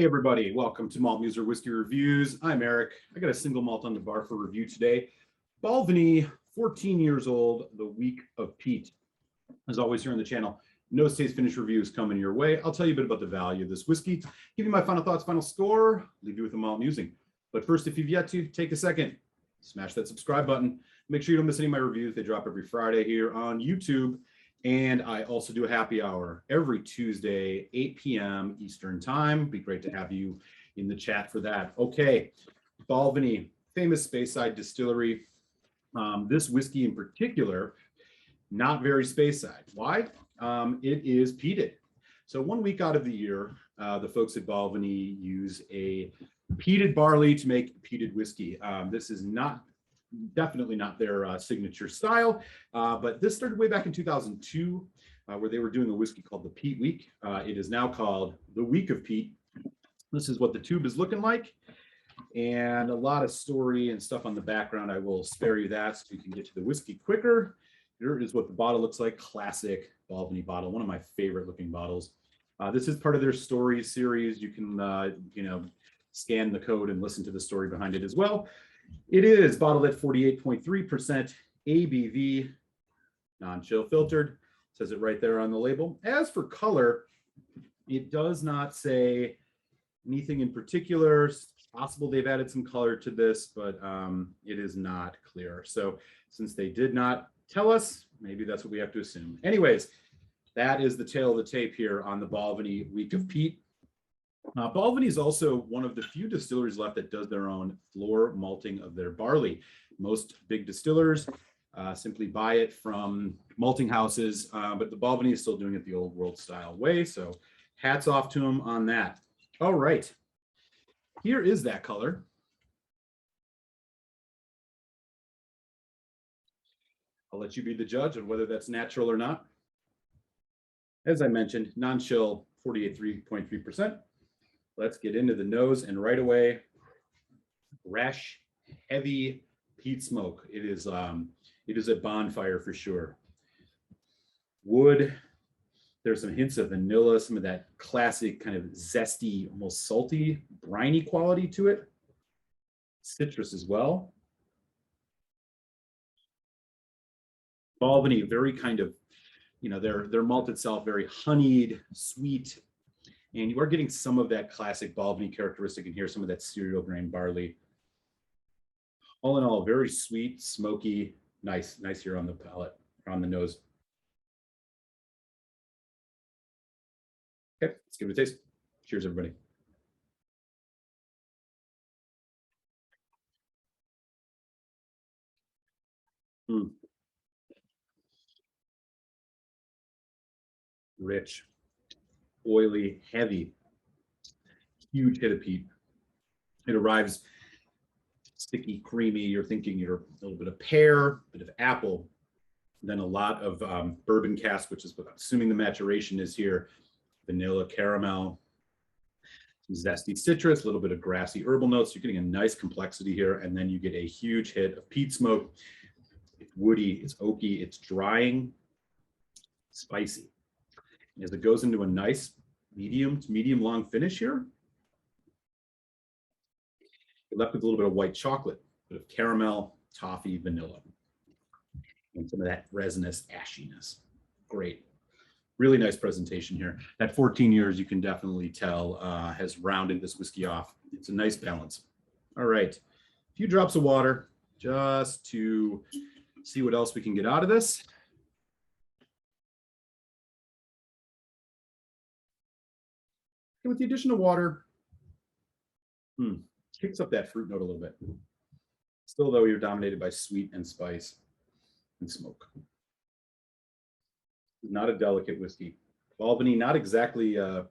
Hey everybody, welcome to Malt Muser Whiskey Reviews. I'm Eric. I got a single malt on the bar for review today. Balvenie, 14 years old, the week of Peat. As always here on the channel, no taste finish reviews coming your way. I'll tell you a bit about the value of this whiskey, give you my final thoughts, final score, leave you with a malt musing. But first, if you've yet to, take a second, smash that subscribe button. Make sure you don't miss any of my reviews. They drop every Friday here on YouTube. And I also do a happy hour every Tuesday, 8 p.m. Eastern time. Be great to have you in the chat for that. Okay, Balvenie, famous Speyside distillery. This whiskey in particular, not very Speyside. Why? It is peated. So 1 week out of the year, the folks at Balvenie use a peated barley to make peated whiskey. This is definitely not their signature style, but this started way back in 2002, where they were doing a whiskey called the Peat Week. It is now called the Week of Peat. This is what the tube is looking like, and a lot of story and stuff on the background. I will spare you that so you can get to the whiskey quicker. Here is what the bottle looks like. Classic Balvenie bottle, one of my favorite looking bottles. This is part of their story series. You can scan the code and listen to the story behind it as well. It is bottled at 48.3% ABV, non-chill filtered. Says it right there on the label. As for color, it does not say anything in particular. It's possible they've added some color to this, but it is not clear. So since they did not tell us, maybe that's what we have to assume. Anyways, that is the tail of the tape here on the Balvenie Week of Peat. Balvenie is also one of the few distilleries left that does their own floor malting of their barley. Most big distillers simply buy it from malting houses, but the Balvenie is still doing it the old world style way. So hats off to them on that. All right, here is that color. I'll let you be the judge of whether that's natural or not. As I mentioned, non-chill, 48.3%. Let's get into the nose, and right away, fresh, heavy peat smoke. It is a bonfire for sure. Wood, there's some hints of vanilla, some of that classic kind of zesty, almost salty, briny quality to it. Citrus as well. Balvenie, very kind of, their malt itself, very honeyed, sweet. And you are getting some of that classic Balvenie characteristic in here, some of that cereal grain barley. All in all, very sweet, smoky, nice here on the palate, on the nose. Okay, let's give it a taste. Cheers, everybody. Rich, oily, heavy, huge hit of peat. It arrives sticky, creamy. You're thinking you're a little bit of pear, a bit of apple, then a lot of bourbon cask, which is what I'm assuming the maturation is here. Vanilla, caramel, some zesty citrus, a little bit of grassy herbal notes. You're getting a nice complexity here, and then you get a huge hit of peat smoke. It's woody, it's oaky, it's drying, spicy. And as it goes into a nice medium to medium long finish here, you're left with a little bit of white chocolate, a bit of caramel, toffee, vanilla, and some of that resinous ashiness. Great. Really nice presentation here. That 14 years, you can definitely tell, has rounded this whiskey off. It's a nice balance. All right, a few drops of water just to see what else we can get out of this. And with the addition of water, kicks up that fruit note a little bit. Still, though, you're dominated by sweet and spice and smoke. Not a delicate whiskey. Balvenie, not exactly a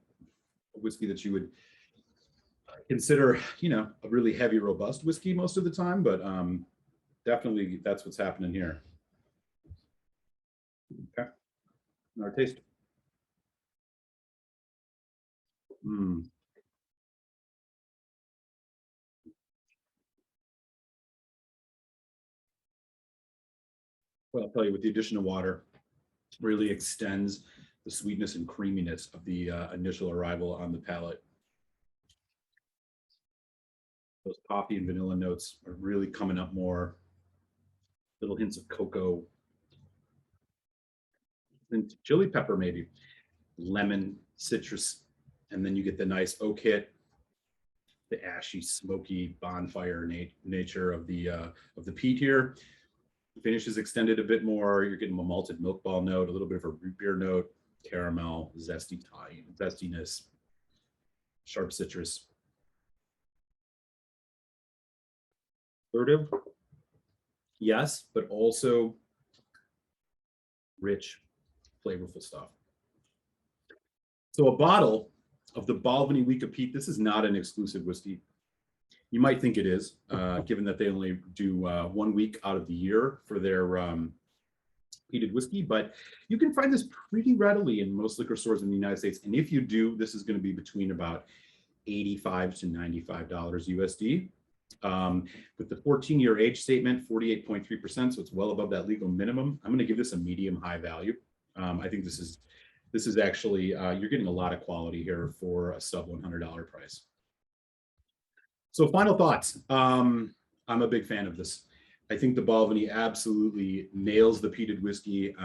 whiskey that you would consider, a really heavy, robust whiskey most of the time, but definitely that's what's happening here. Okay, our taste. Well, I'll tell you, with the addition of water, really extends the sweetness and creaminess of the initial arrival on the palate. Those coffee and vanilla notes are really coming up more. Little hints of cocoa and chili pepper, maybe lemon, citrus, and then you get the nice oak hit, the ashy, smoky bonfire nature of the peat here. The finish is extended a bit more. You're getting a malted milk ball note, a little bit of a root beer note, caramel, zesty thyme, zestiness, sharp citrus. Assertive, yes, but also rich, flavorful stuff. So a bottle of the Balvenie Week of Peat. This is not an exclusive whiskey. You might think it is, given that they only do 1 week out of the year for their peated whiskey, but you can find this pretty readily in most liquor stores in the United States. And if you do, this is going to be between about $85 to $95 USD. With the 14-year age statement, 48.3%, so it's well above that legal minimum. I'm going to give this a medium high value. I think this is actually, you're getting a lot of quality here for a sub $100 price. So final thoughts. I'm a big fan of this. I think the Balvenie absolutely nails the peated whiskey.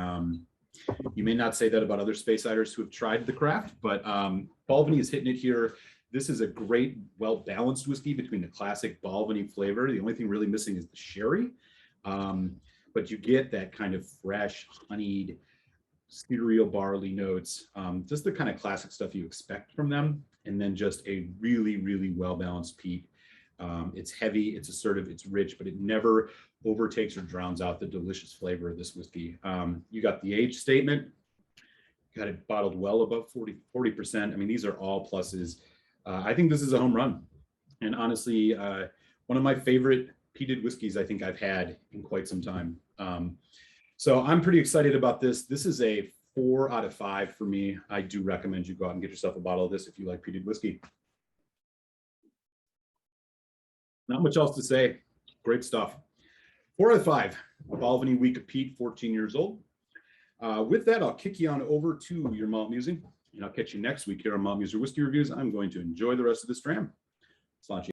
You may not say that about other space ciders who have tried the craft, but Balvenie is hitting it here. This is a great, well-balanced whiskey between the classic Balvenie flavor. The only thing really missing is the sherry, but you get that kind of fresh, honeyed, cereal barley notes, just the kind of classic stuff you expect from them, and then just a really, really well-balanced peat. It's heavy, it's assertive, it's rich, but it never overtakes or drowns out the delicious flavor of this whiskey. You got the age statement, got it bottled well above 40%. I mean, these are all pluses. I think this is a home run. And honestly, one of my favorite peated whiskeys I think I've had in quite some time. So I'm pretty excited about this. This is a 4 out of 5 for me. I do recommend you go out and get yourself a bottle of this if you like peated whiskey. Not much else to say. Great stuff. 4 out of 5. Balvenie Week of Peat, 14 years old. With that, I'll kick you on over to your malt musing, and I'll catch you next week here on Malt Muser Whiskey Reviews. I'm going to enjoy the rest of this dram. Let's launch.